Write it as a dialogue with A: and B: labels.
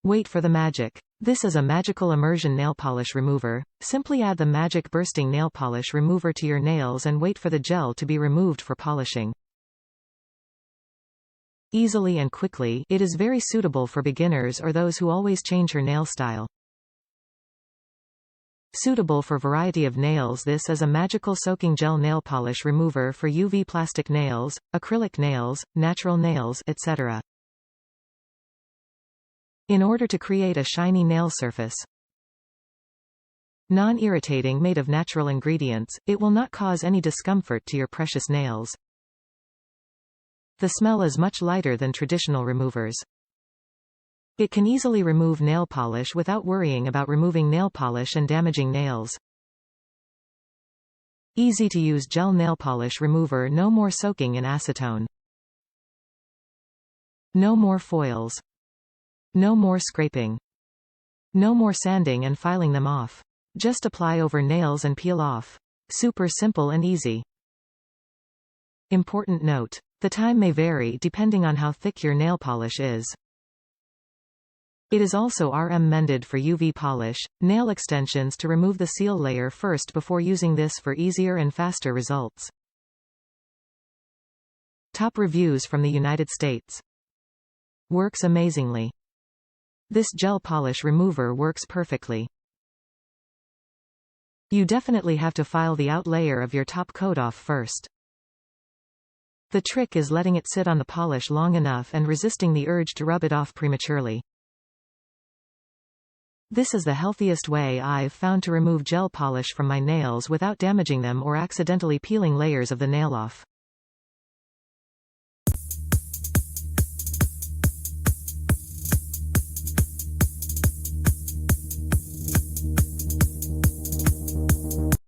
A: Wait for the magic. This is a magical immersion nail polish remover. Simply add the magic bursting nail polish remover to your nails and wait for the gel to be removed for polishing. Easily and quickly, it is very suitable for beginners or those who always change her nail style. Suitable for variety of nails. This is a magical soaking gel nail polish remover for UV plastic nails, acrylic nails, natural nails, etc. In order to create a shiny nail surface. Non-irritating, made of natural ingredients, it will not cause any discomfort to your precious nails. The smell is much lighter than traditional removers. It can easily remove nail polish without worrying about removing nail polish and damaging nails. Easy to use gel nail polish remover. No more soaking in acetone. No more foils. No more scraping. No more sanding and filing them off. Just apply over nails and peel off. Super simple and easy. Important note. The time may vary depending on how thick your nail polish is. It is also recommended for UV polish, nail extensions to remove the seal layer first before using this for easier and faster results. Top reviews from the United States. Works amazingly. This gel polish remover works perfectly. You definitely have to file the out layer of your top coat off first. The trick is letting it sit on the polish long enough and resisting the urge to rub it off prematurely. This is the healthiest way I've found to remove gel polish from my nails without damaging them or accidentally peeling layers of the nail off.